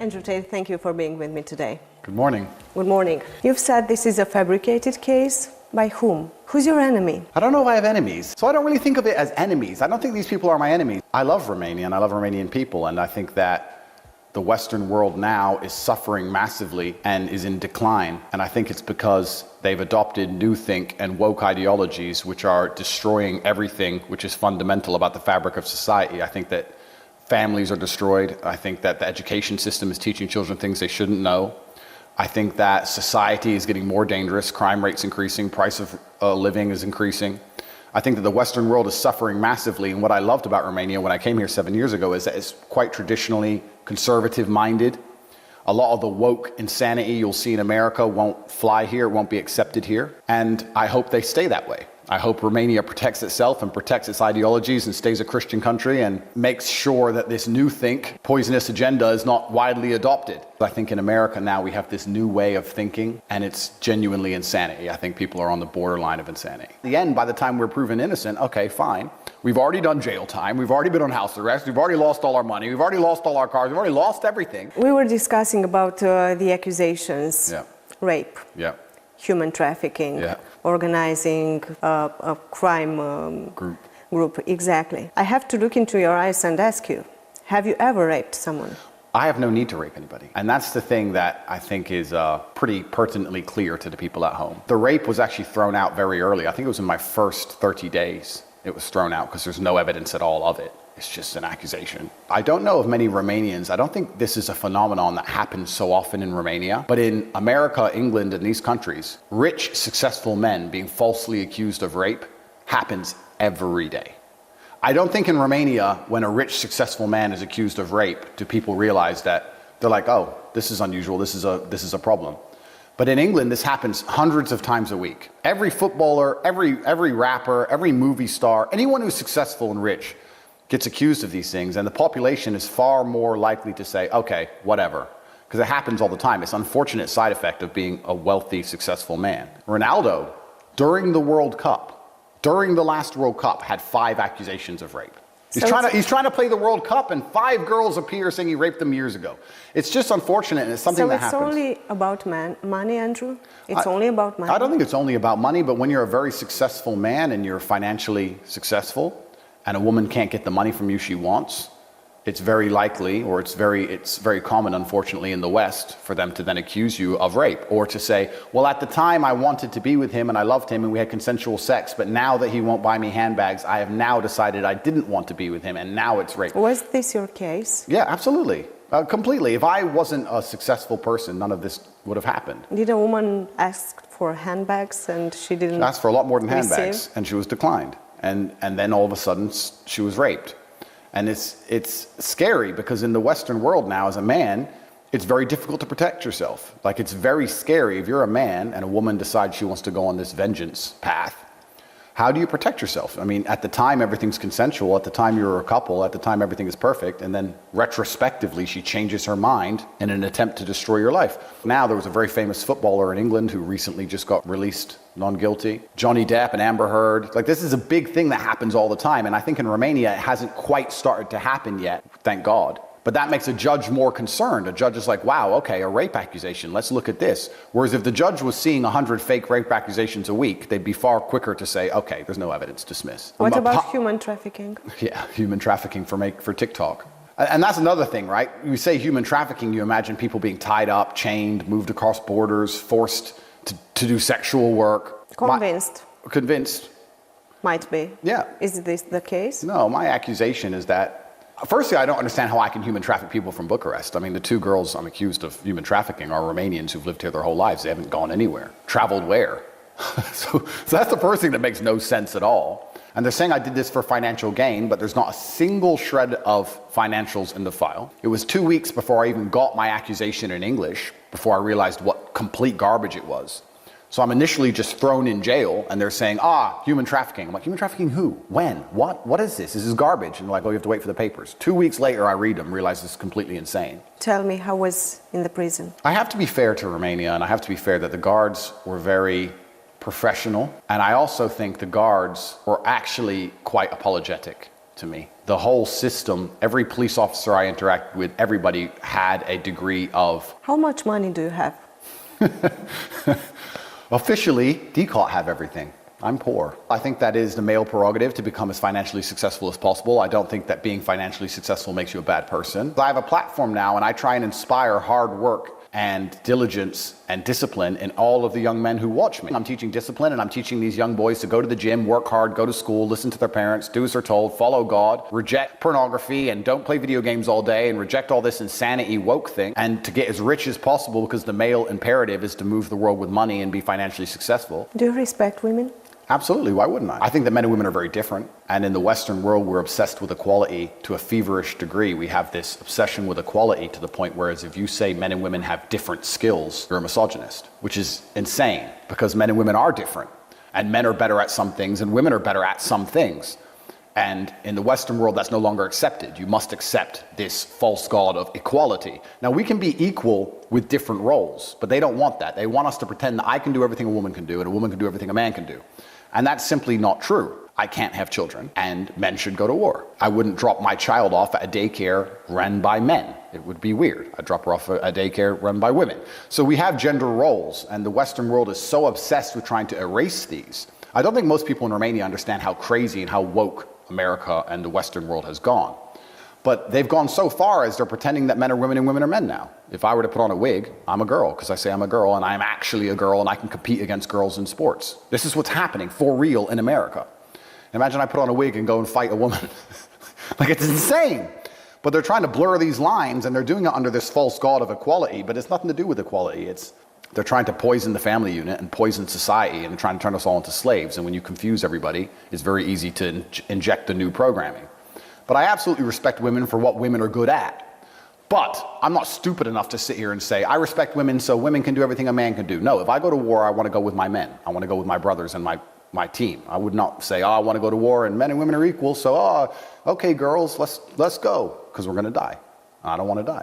Andrew Tate, thank you for being with me today. Good morning. Good morning. You've said this is a fabricated case. By whom? Who's your enemy? I don't know if I have enemies, so I don't really think of it as enemies. I don't think these people are my enemies. I love Romania and I love Romanian people, and I think that the Western world now is suffering massively and is in decline. And I think it's because they've adopted new think and woke ideologies which are destroying everything which is fundamental about the fabric of society. I think that families are destroyed. I think that the education system is teaching children things they shouldn't know. I think that society is getting more dangerous. Crime rate's increasing. Price of living is increasing. I think that the Western world is suffering massively. And what I loved about Romania when I came here 7 years ago is that it's quite traditionally conservative-minded. A lot of the woke insanity you'll see in America won't fly here, won't be accepted here. And I hope they stay that way. I hope Romania protects itself and protects its ideologies and stays a Christian country and makes sure that this new think, poisonous agenda is not widely adopted. I think in America now we have this new way of thinking, and it's genuinely insanity. I think people are on the borderline of insanity. At the end, by the time we're proven innocent, okay, fine. We've already done jail time. We've already been on house arrest. We've already lost all our money. We've already lost all our cars. We've already lost everything. We were discussing about the accusations. Yeah. Rape. Yeah. Human trafficking. Yeah. Organizing a crime group. Exactly. I have to look into your eyes and ask you, have you ever raped someone? I have no need to rape anybody. And that's the thing that I think is pretty pertinently clear to the people at home. The rape was actually thrown out very early. I think it was in my first 30 days it was thrown out because there's no evidence at all of it. It's just an accusation. I don't know of many Romanians. I don't think this is a phenomenon that happens so often in Romania. But in America, England, and these countries, rich, successful men being falsely accused of rape happens every day. I don't think in Romania, when a rich, successful man is accused of rape, do people realize that they're like, oh, this is unusual, this is a problem. But in England, this happens hundreds of times a week. Every footballer, every rapper, every movie star, anyone who's successful and rich gets accused of these things, and the population is far more likely to say, okay, whatever, because it happens all the time. It's an unfortunate side effect of being a wealthy, successful man. Ronaldo, during the World Cup, during the last World Cup, had 5 accusations of rape. He's trying to play the World Cup, and 5 girls appear saying he raped them years ago. It's just unfortunate, and it's something that happens. So it's only about money, Andrew? It's only about money? I don't think it's only about money, but when you're a very successful man and you're financially successful, and a woman can't get the money from you she wants, it's very likely, or it's very common, unfortunately, in the West, for them to then accuse you of rape, or to say, well, at the time I wanted to be with him and I loved him and we had consensual sex, but now that he won't buy me handbags, I have now decided I didn't want to be with him, and now it's rape. Was this your case? Yeah, absolutely. Completely. If I wasn't a successful person, none of this would have happened. Did a woman ask for handbags and she didn't asked for a lot more than handbags, receive? and she was declined. And then all of a sudden she was raped. And it's scary because in the Western world now, as a man, it's very difficult to protect yourself. Like, it's very scary if you're a man and a woman decides she wants to go on this vengeance path. How do you protect yourself? I mean, at the time, everything's consensual. At the time, you're a couple. At the time, everything is perfect. And then retrospectively, she changes her mind in an attempt to destroy your life. Now, there was a very famous footballer in England who recently just got released non-guilty. Johnny Depp and Amber Heard. Like, this is a big thing that happens all the time. And I think in Romania, it hasn't quite started to happen yet, thank God. But that makes a judge more concerned. A judge is like, wow, okay, a rape accusation, let's look at this. Whereas if the judge was seeing 100 fake rape accusations a week, they'd be far quicker to say, okay, there's no evidence, dismiss. What about human trafficking? Yeah, human trafficking for TikTok. And that's another thing, right? You say human trafficking, you imagine people being tied up, chained, moved across borders, forced to do sexual work. Convinced. Convinced. Might be. Yeah. Is this the case? No, my accusation is that, firstly, I don't understand how I can human traffic people from Bucharest. I mean, the 2 girls I'm accused of human trafficking are Romanians who've lived here their whole lives. They haven't gone anywhere. Traveled where? So that's the first thing that makes no sense at all. And they're saying I did this for financial gain, but there's not a single shred of financials in the file. It was 2 weeks before I even got my accusation in English, before I realized what complete garbage it was. So I'm initially just thrown in jail, and they're saying, human trafficking. I'm like, human trafficking who? When? What? What is this? This is garbage. And they're like, oh, you have to wait for the papers. 2 weeks later, I read them, realize this is completely insane. Tell me, how was in the prison? I have to be fair to Romania, and I have to be fair that the guards were very professional. And I also think the guards were actually quite apologetic to me. The whole system, every police officer I interacted with, everybody had a degree of... How much money do you have? Officially, DCOT have everything. I'm poor. I think that is the male prerogative to become as financially successful as possible. I don't think that being financially successful makes you a bad person. I have a platform now and I try and inspire hard work and diligence and discipline in all of the young men who watch me. I'm teaching discipline and I'm teaching these young boys to go to the gym, work hard, go to school, listen to their parents, do as they're told, follow God, reject pornography and don't play video games all day and reject all this insanity woke thing and to get as rich as possible because the male imperative is to move the world with money and be financially successful. Do you respect women? Absolutely, why wouldn't I? I think that men and women are very different. And in the Western world, we're obsessed with equality to a feverish degree. We have this obsession with equality to the point whereas if you say men and women have different skills, you're a misogynist, which is insane because men and women are different. And men are better at some things and women are better at some things. And in the Western world, that's no longer accepted. You must accept this false god of equality. Now, we can be equal with different roles, but they don't want that. They want us to pretend that I can do everything a woman can do and a woman can do everything a man can do. And that's simply not true. I can't have children, and men should go to war. I wouldn't drop my child off at a daycare run by men. It would be weird. I'd drop her off at a daycare run by women. So we have gender roles, and the Western world is so obsessed with trying to erase these. I don't think most people in Romania understand how crazy and how woke America and the Western world has gone. But they've gone so far as they're pretending that men are women and women are men now. If I were to put on a wig, I'm a girl because I say I'm a girl and I'm actually a girl and I can compete against girls in sports. This is what's happening for real in America. Imagine I put on a wig and go and fight a woman. Like, it's insane. But they're trying to blur these lines and they're doing it under this false god of equality, but it's nothing to do with equality. They're trying to poison the family unit and poison society and trying to turn us all into slaves. And when you confuse everybody, it's very easy to inject the new programming. But I absolutely respect women for what women are good at. But I'm not stupid enough to sit here and say, I respect women so women can do everything a man can do. No, if I go to war, I want to go with my men. I want to go with my brothers and my team. I would not say, I want to go to war and men and women are equal. So, okay, girls, let's go because we're going to die. I don't want to die.